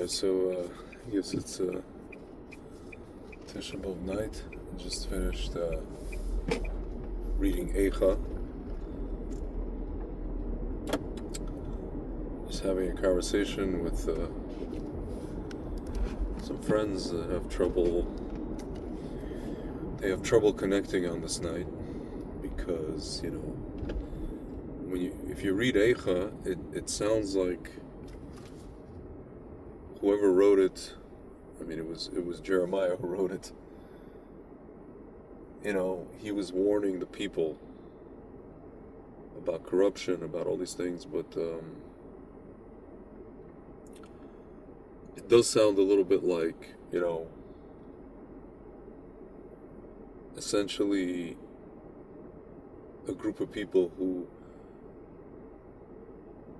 I guess it's Tisha B'Av night. I just finished reading Eicha. Just having a conversation with some friends that have trouble. They have trouble connecting on this night because, if you read Eicha, it sounds like whoever wrote it, it was Jeremiah who wrote it. He was warning the people about corruption, about all these things, but it does sound a little bit like, essentially a group of people who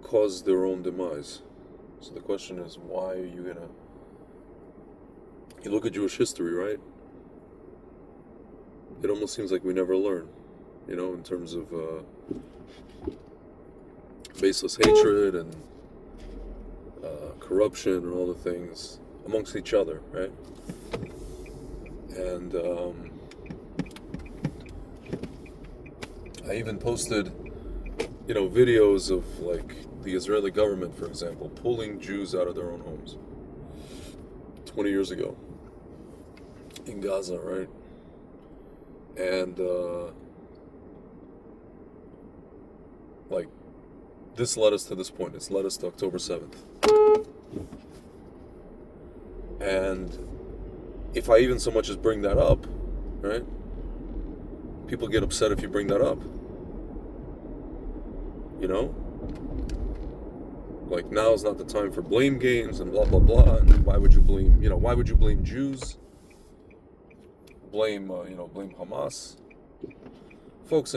caused their own demise. So the question is, why are you gonna... You look at Jewish history, right? It almost seems like we never learn, in terms of baseless hatred and corruption and all the things amongst each other, right? And I even posted, videos of the Israeli government, for example, pulling Jews out of their own homes 20 years ago in Gaza, right? And this led us to this point. It's led us to October 7th. And if I even so much as bring that up, right? People get upset if you bring that up. Now is not the time for blame games and blah blah blah. And why would you blame Jews? Blame Hamas. Folks,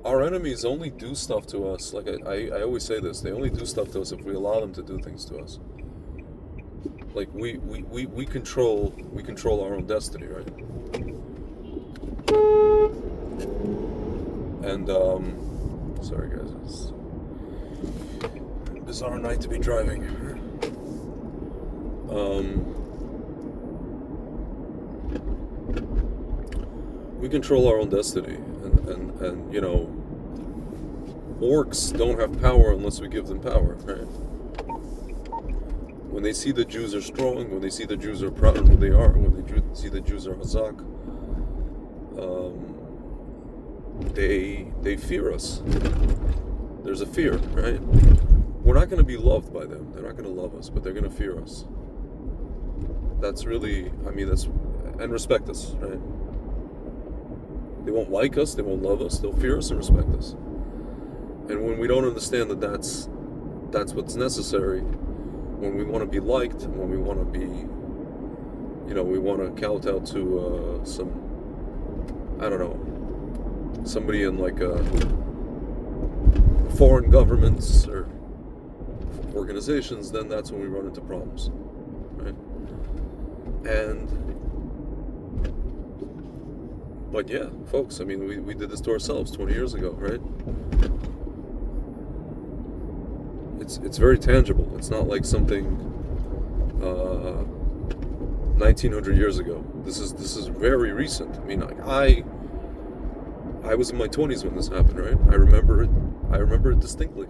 our enemies only do stuff to us. I always say this, they only do stuff to us if we allow them to do things to us. We control our own destiny, right? And sorry guys, it's a bizarre night to be driving. We control our own destiny, and orcs don't have power unless we give them power, right? When they see the Jews are strong, when they see the Jews are proud of who they are, when they see the Jews are Hazak, they fear us. There's a fear, right? We're not going to be loved by them. They're not going to love us, but they're going to fear us. That's really, and respect us, right? They won't like us, they won't love us, they'll fear us and respect us. And when we don't understand that that's what's necessary, when we want to be liked, when we want to be, we want to kowtow to somebody in foreign governments or organizations, then that's when we run into problems, right? But yeah, folks, we did this to ourselves 20 years ago, right? It's very tangible. It's not like something 1900 years ago. This is very recent. I was in my 20s when this happened, right? I remember it distinctly.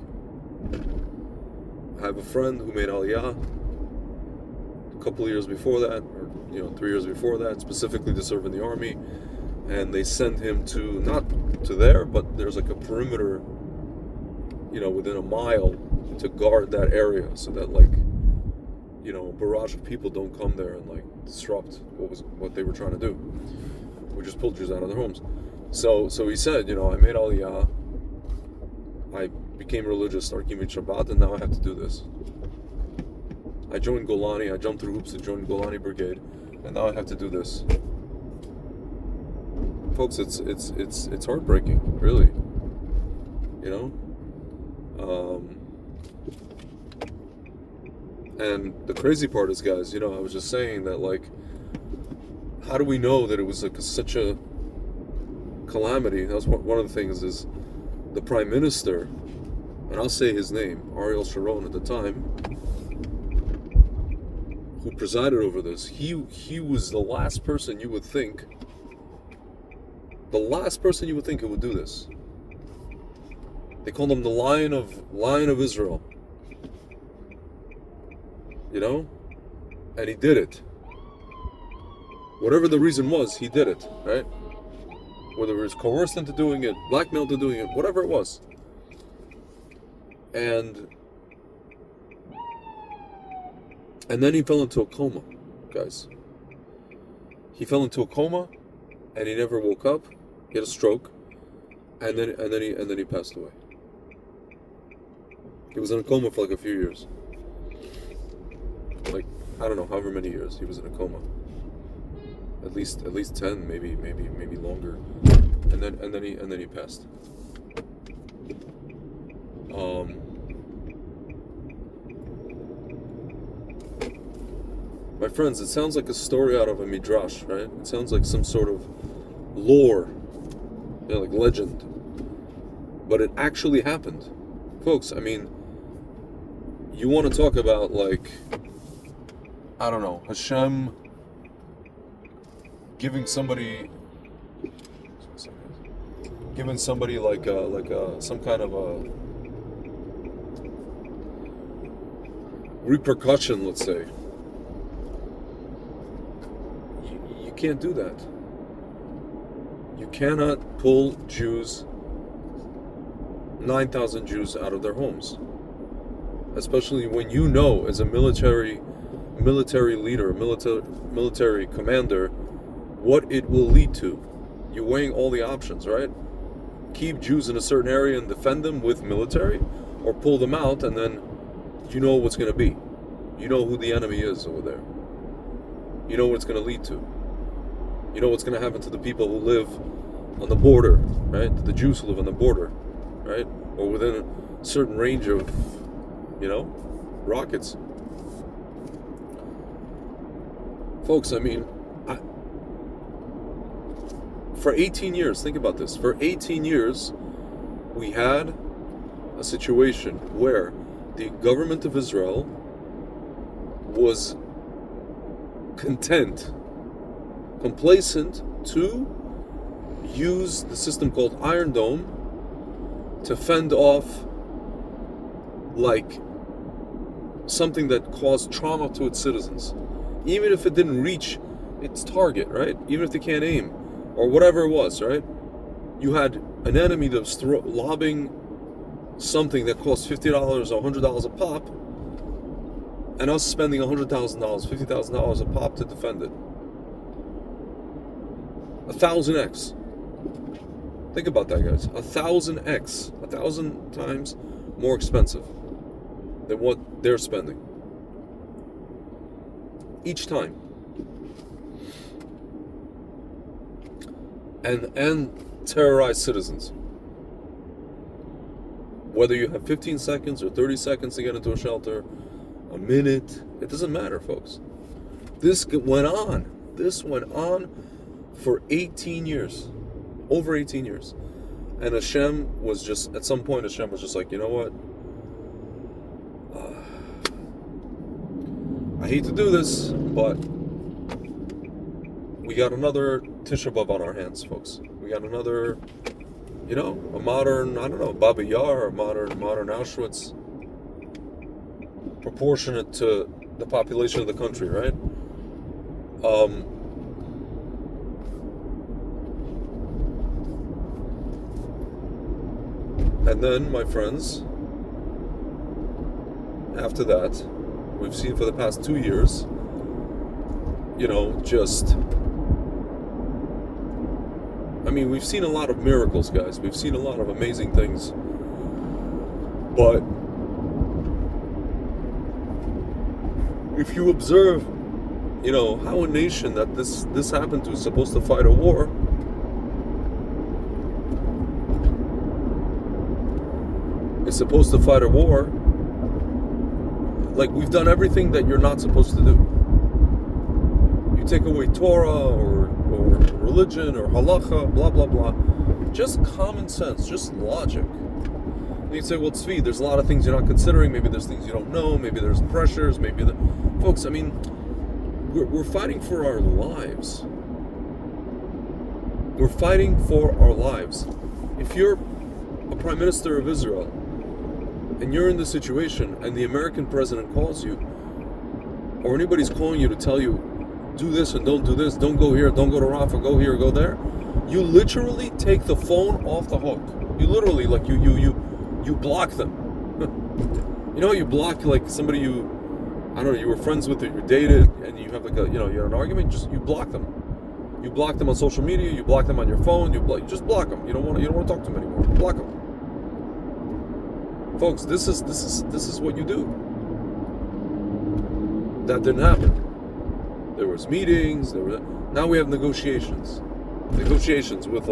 I have a friend who made Aliyah a couple of years before that, or 3 years before that, specifically to serve in the army. And they send him to, not to there, but there's a perimeter, within a mile to guard that area so that a barrage of people don't come there and disrupt what they were trying to do, which is pull Jews out of their homes. So he said, I made Aliyah, I became religious, started keeping Shabbat, and now I have to do this. I joined Golani, I jumped through hoops to join Golani Brigade, and now I have to do this. Folks, it's heartbreaking, really. And the crazy part is, guys, I was just saying that, how do we know that it was such a calamity? That was one of the things. Is the Prime Minister, and I'll say his name, Ariel Sharon at the time, who presided over this, he was the last person you would think who would do this. They called him the Lion of Israel. You know? And he did it. Whatever the reason was, he did it, right? Whether it was coerced into doing it, blackmailed into doing it, whatever it was. And then he fell into a coma, guys. He fell into a coma, and he never woke up. He had a stroke, and then he passed away. He was in a coma for like a few years. Like, I don't know, however many years he was in a coma. At least 10, maybe longer. And then he passed. My friends, it sounds like a story out of a midrash, right? It sounds like some sort of lore, like legend. But it actually happened. Folks, I mean, you want to talk about, like, I don't know, Hashem giving somebody like some kind of a repercussion, let's say. You can't do that. You cannot pull Jews, 9,000 Jews, out of their homes, especially when you know, as a military leader, military commander, what it will lead to. You're weighing all the options, right? Keep Jews in a certain area and defend them with military, or pull them out, and then you know what's going to be. You know who the enemy is over there. You know what it's going to lead to. You know what's going to happen to the people who live on the border, right? The Jews who live on the border, right? Or within a certain range of, rockets. Folks, I mean, for 18 years, think about this. For 18 years, we had a situation where the government of Israel was complacent to use the system called Iron Dome to fend off, like, something that caused trauma to its citizens. Even if it didn't reach its target, right? Even if they can't aim, or whatever it was, right? You had an enemy that was lobbing something that cost $50 or $100 a pop, and us spending $100,000, $50,000 a pop to defend it. 1,000x. Think about that, guys. 1,000x, 1,000 times more expensive than what they're spending each time. And terrorize citizens. Whether you have 15 seconds or 30 seconds to get into a shelter, a minute, it doesn't matter, folks. This went on for 18 years. Over 18 years. And Hashem was just, at some point, Hashem was just like, you know what? I hate to do this, but we got another Tisha B'Av on our hands, folks. We got another, a modern, I don't know, Baba Yar, or modern Auschwitz, proportionate to the population of the country, right? And then, my friends, after that, we've seen for the past 2 years, we've seen a lot of miracles, guys. We've seen a lot of amazing things. But if you observe, how a nation that this happened to is supposed to fight a war, like, we've done everything that you're not supposed to do. You take away Torah or religion or halacha, blah, blah, blah. Just common sense, just logic. And you say, well, Tzvi, there's a lot of things you're not considering. Maybe there's things you don't know. Maybe there's pressures. Folks, we're fighting for our lives. We're fighting for our lives. If you're a prime minister of Israel and you're in this situation and the American president calls you, or anybody's calling you to tell you, do this and don't do this, don't go here, don't go to Rafah, go here, go there, you literally take the phone off the hook. You literally, like, you block them. You know how you block, like, somebody you were friends with or you dated, and you have like you had an argument, you block them. You block them on social media, you block them on your phone, you just block them. You don't want to talk to them anymore. Block them. Folks, this is what you do. That didn't happen. There was meetings, now we have negotiations. Negotiations with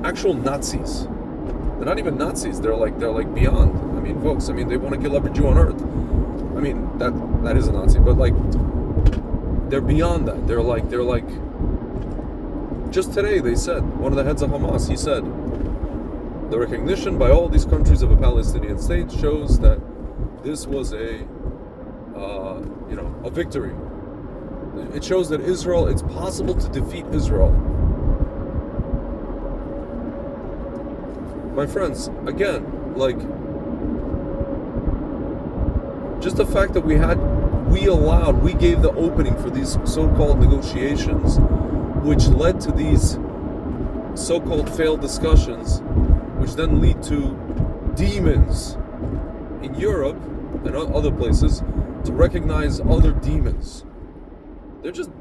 actual Nazis. They're not even Nazis, they're like beyond. I mean, folks, they want to kill every Jew on earth. I mean, that is a Nazi, but like, they're beyond that. They're like, just today they said, one of the heads of Hamas, he said, the recognition by all these countries of a Palestinian state shows that this was a victory. It shows that Israel, it's possible to defeat Israel. My friends, again, like, just the fact that we gave the opening for these so-called negotiations, which led to these so-called failed discussions, which then lead to demons in Europe and other places to recognize other demons. They're just,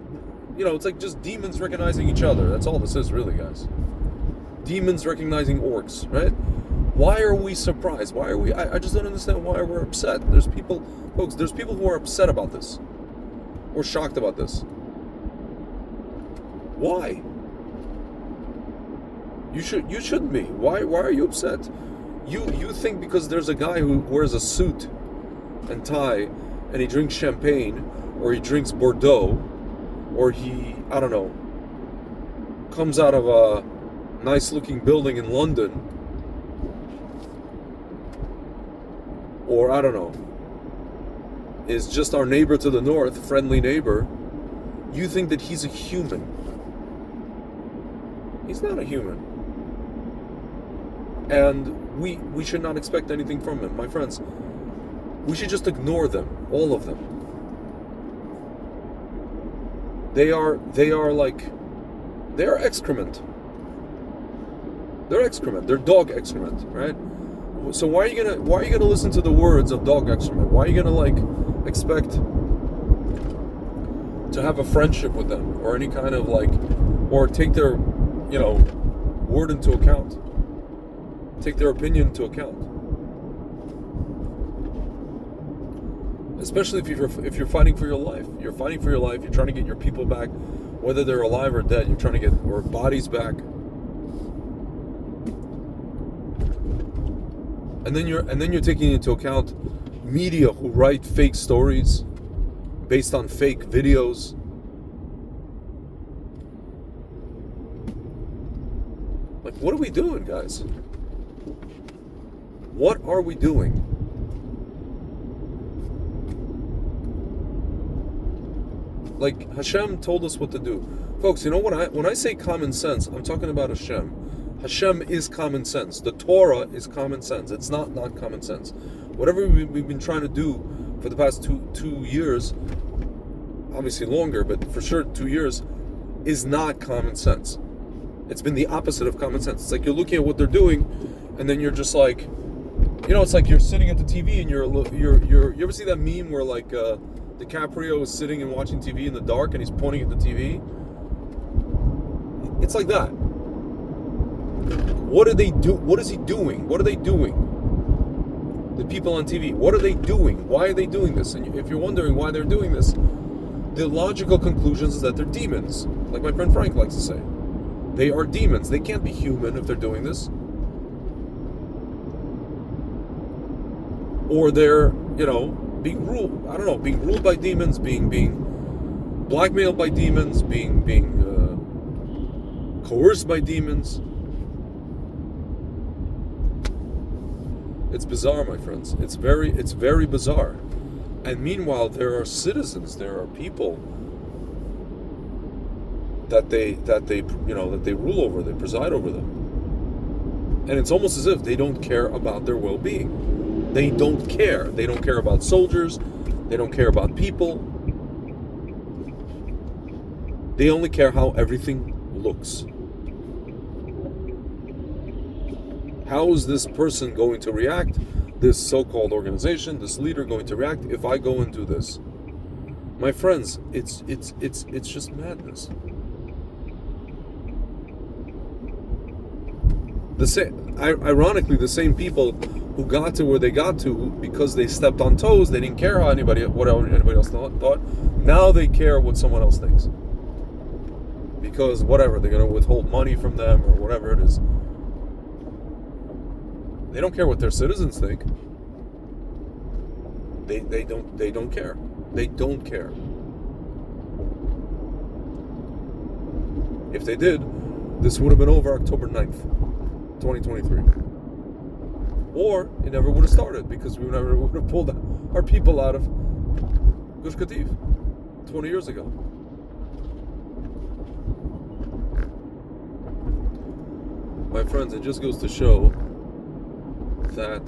it's like just demons recognizing each other. That's all this is, really, guys. Demons recognizing orcs, right? Why are we surprised? Why are we... I just don't understand why we're upset. There's people who are upset about this. Or shocked about this. Why? You shouldn't be. Why are you upset? You think because there's a guy who wears a suit and tie and he drinks champagne or he drinks Bordeaux or he, I don't know, comes out of a nice looking building in London, or I don't know, is just our neighbor to the north, friendly neighbor, you think that he's a human. He's not a human. And we should not expect anything from him. My friends, we should just ignore them, all of them. They are excrement. They're excrement. They're dog excrement, right? So why are you gonna listen to the words of dog excrement? Why are you gonna expect to have a friendship with them or any kind of or take their word into account, take their opinion into account? Especially if you're fighting for your life. You're fighting for your life. You're trying to get your people back, whether they're alive or dead. You're trying to get our bodies back. And then you're taking into account media who write fake stories based on fake videos. Like, what are we doing, guys? What are we doing? Like, Hashem told us what to do. Folks, when I say common sense, I'm talking about Hashem. Hashem is common sense. The Torah is common sense. It's not common sense. Whatever we've been trying to do for the past two years, obviously longer, but for sure 2 years, is not common sense. It's been the opposite of common sense. It's like you're looking at what they're doing, and then you're just like, it's like you're sitting at the TV and you ever see that meme where DiCaprio is sitting and watching TV in the dark and he's pointing at the TV? It's like that. What do they do? What is he doing? What are they doing? The people on TV, what are they doing? Why are they doing this? And if you're wondering why they're doing this, the logical conclusion is that they're demons. Like my friend Frank likes to say. They are demons. They can't be human if they're doing this. Or they're, being ruled. I don't know, being ruled by demons, being blackmailed by demons, being coerced by demons. It's bizarre, my friends. It's very bizarre. And meanwhile, there are citizens, there are people that they rule over, they preside over them. And it's almost as if they don't care about their well-being. They don't care. They don't care about soldiers. They don't care about people. They only care how everything looks. How is this person going to react? This so-called organization, this leader going to react if I go and do this? My friends, it's just madness. Ironically, the same people who got to where they got to because they stepped on toes, they didn't care what anybody else thought. Now they care what someone else thinks. Because whatever, they're going to withhold money from them or whatever it is. They don't care what their citizens think. They don't care. They don't care. If they did, this would have been over October 9th, 2023. Or it never would have started because we never would have pulled our people out of Gush Katif 20 years ago. My friends, it just goes to show that,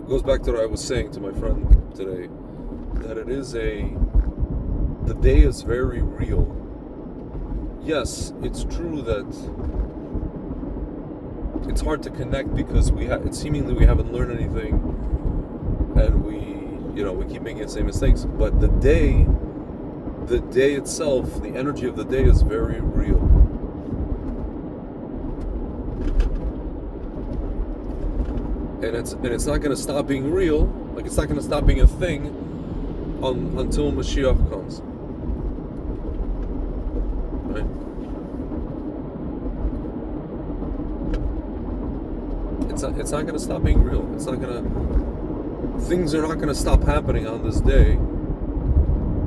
goes back to what I was saying to my friend today, that the day is very real. Yes, it's true that it's hard to connect because seemingly we haven't learned anything, and we keep making the same mistakes. But the day itself, the energy of the day is very real. And it's not going to stop being real, like it's not going to stop being a thing until Mashiach comes. Right? It's not going to stop being real. Things are not going to stop happening on this day,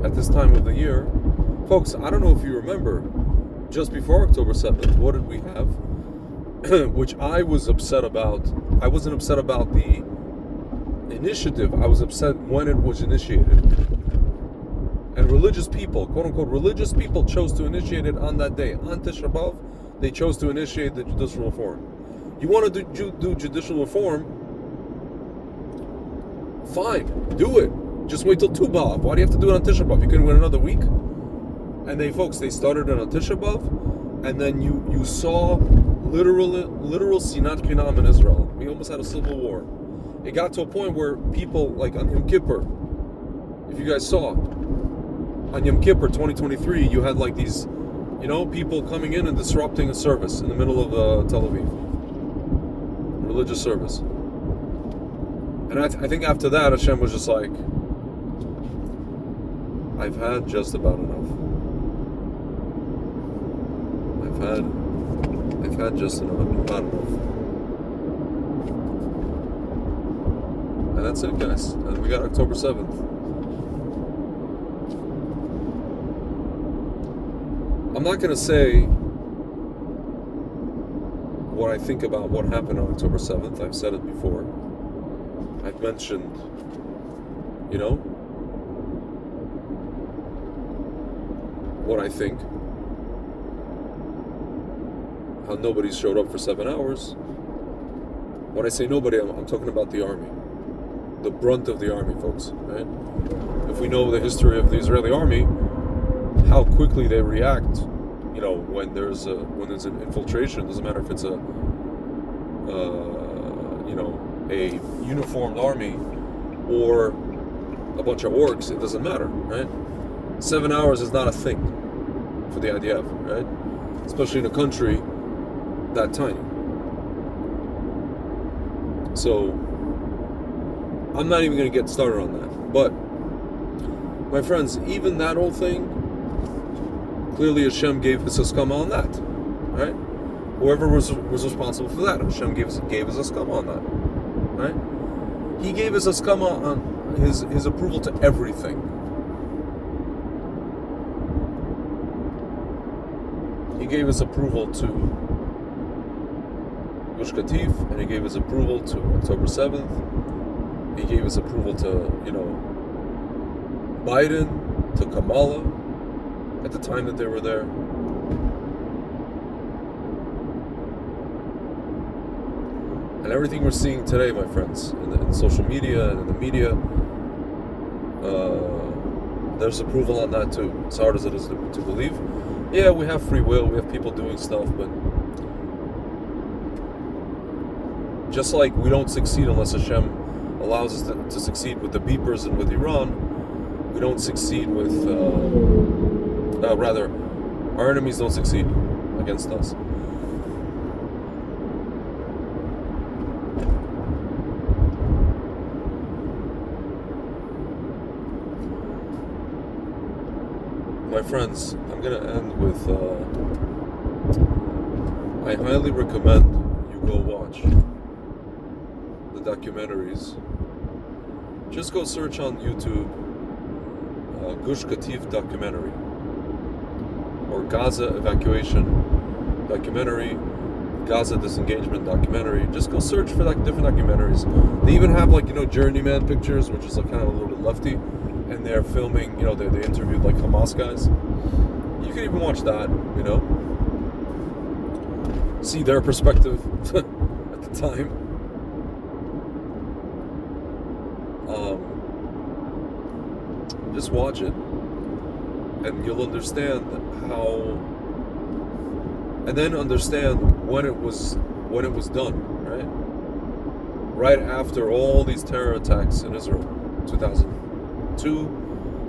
at this time of the year. Folks, I don't know if you remember, just before October 7th, what did we have? Which I was upset about. I wasn't upset about the initiative. I was upset when it was initiated. And religious people, quote unquote, religious people chose to initiate it on that day. On Tisha B'Av, they chose to initiate the judicial reform. You want to do judicial reform? Fine, do it. Just wait till Tu B'Av. Why do you have to do it on Tisha B'Av? You couldn't wait another week? And they started it on Tisha B'Av, and then you saw literal sinat chinam in Israel. We almost had a civil war. It got to a point where people, like on Yom Kippur, if you guys saw, on Yom Kippur 2023, you had like these, people coming in and disrupting a service in the middle of Tel Aviv, religious service. And I think after that, Hashem was just like, I've had just about enough. I've had just about enough. And that's it, guys. And we got October 7th. I'm not going to say what I think about what happened on October 7th. I've said it before. I've mentioned, what I think. How nobody showed up for 7 hours. When I say nobody, I'm talking about the army. The brunt of the army, folks, right? If we know the history of the Israeli army, how quickly they react, when there's an infiltration. Doesn't matter if it's a uniformed army or a bunch of orcs. It doesn't matter, right? 7 hours is not a thing for the IDF, right? Especially in a country that tiny. So I'm not even going to get started on that. But my friends, even that whole thing, clearly Hashem gave his haskama on that, right? Whoever was responsible for that, Hashem gave his haskama on that, right? He gave his haskama on his approval to everything. He gave his approval to Gush Katif, and he gave his approval to October 7th, He gave his approval to, Biden, to Kamala, at the time that they were there. And everything we're seeing today, my friends, in social media and in the media, there's approval on that too. As hard as it is to believe. Yeah, we have free will, we have people doing stuff, but just like we don't succeed unless Hashem allows us to succeed with the beepers and with Iran, we don't succeed with, rather, our enemies don't succeed against us. My friends, I'm going to end with, I highly recommend you go watch the documentaries. Just go search on YouTube, Gush Katif documentary, or Gaza evacuation documentary, Gaza disengagement documentary. Just go search for different documentaries. They even have journeyman pictures, which is kind of a little bit lefty. And they're filming, they interviewed Hamas guys. You can even watch that, see their perspective at the time. Just watch it, and you'll understand how, and then understand when it was done, right? Right after all these terror attacks in Israel, 2002,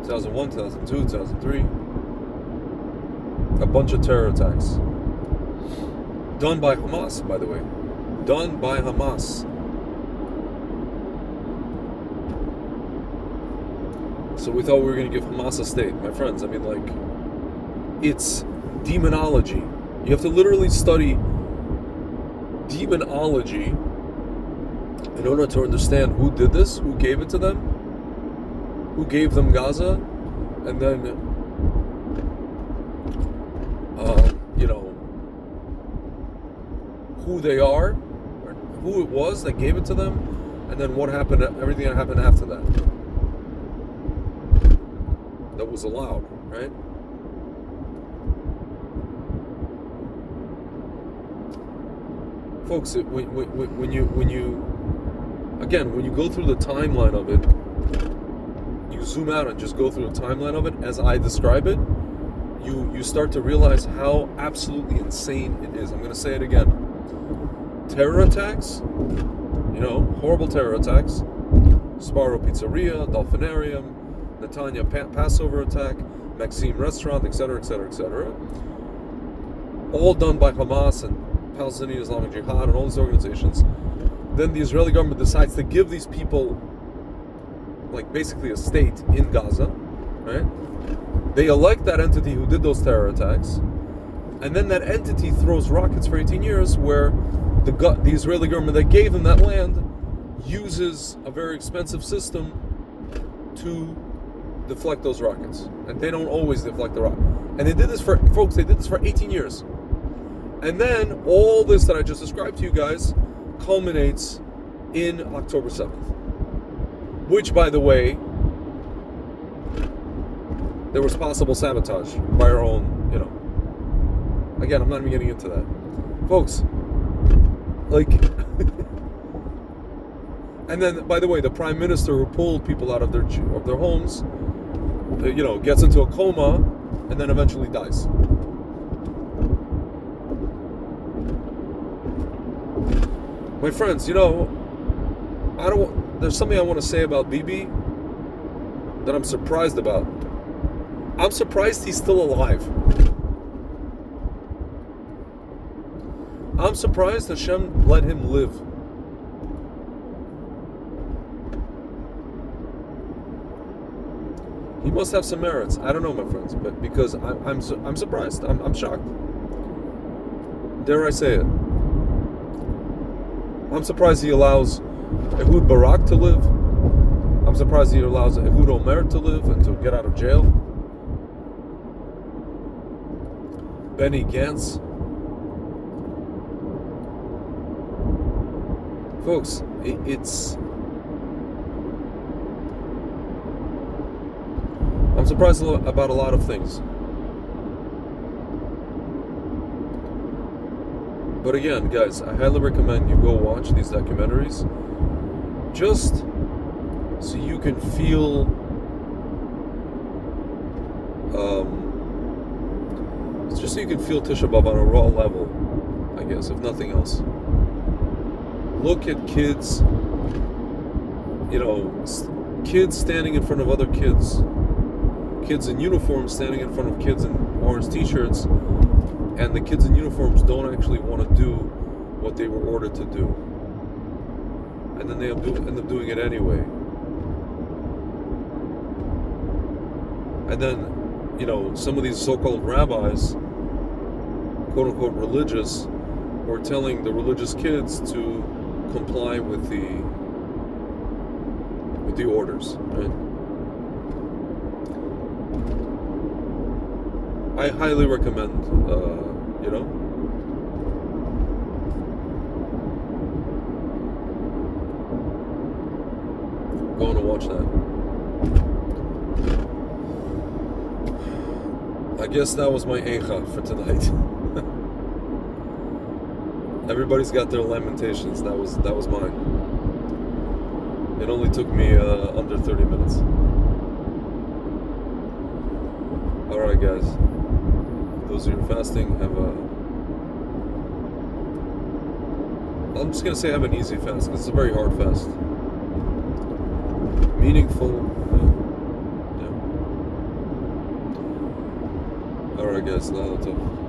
2001, 2002, 2003. A bunch of terror attacks. Done by Hamas, by the way. Done by Hamas. So we thought we were going to give Hamas a state. My friends, it's demonology. You have to literally study demonology in order to understand who did this, who gave it to them, who gave them Gaza, and then, who they are, or who it was that gave it to them, and then what happened, everything that happened after that. That was allowed, right? Folks, when you go through the timeline of it, you zoom out and just go through the timeline of it as I describe it, you start to realize how absolutely insane it is. I'm going to say it again. Terror attacks, horrible terror attacks, Sparrow Pizzeria, Dolphinarium, Netanya Passover attack, Maxim Restaurant, etc., etc., etc. All done by Hamas and Palestinian Islamic Jihad and all these organizations. Then the Israeli government decides to give these people basically a state in Gaza, right? They elect that entity who did those terror attacks, and then that entity throws rockets for 18 years where the Israeli government that gave them that land uses a very expensive system to deflect those rockets. And they don't always deflect the rocket. And they did this for 18 years. And then all this that I just described to you guys culminates in October 7th. Which, by the way, there was possible sabotage by our own, Again, I'm not even getting into that. Folks, and then, by the way, the prime minister who pulled people out of their homes, gets into a coma and then eventually dies. My friends, there's something I want to say about Bibi that I'm surprised about. I'm surprised he's still alive. I'm surprised Hashem let him live. He must have some merits. I don't know, my friends, but because I'm surprised. I'm shocked. Dare I say it? I'm surprised he allows Ehud Barak to live. I'm surprised he allows Ehud Omer to live and to get out of jail. Benny Gantz. Folks, I'm surprised about a lot of things. But again, guys, I highly recommend you go watch these documentaries just so you can feel just so you can feel Tisha B'Av on a raw level, I guess, if nothing else. Look at kids, kids standing in front of other kids, kids in uniforms standing in front of kids in orange t-shirts, and the kids in uniforms don't actually want to do what they were ordered to do. And then they end up doing it anyway. And then, some of these so-called rabbis, quote-unquote religious, were telling the religious kids to comply with the orders, right? I highly recommend, going to watch that. I guess that was my eicha for tonight. Everybody's got their Lamentations. That was mine. It only took me under 30 minutes. Alright, guys. Those who are fasting, I'm just going to say have an easy fast, because it's a very hard fast. Meaningful. Yeah. Alright, guys. Laila Tov.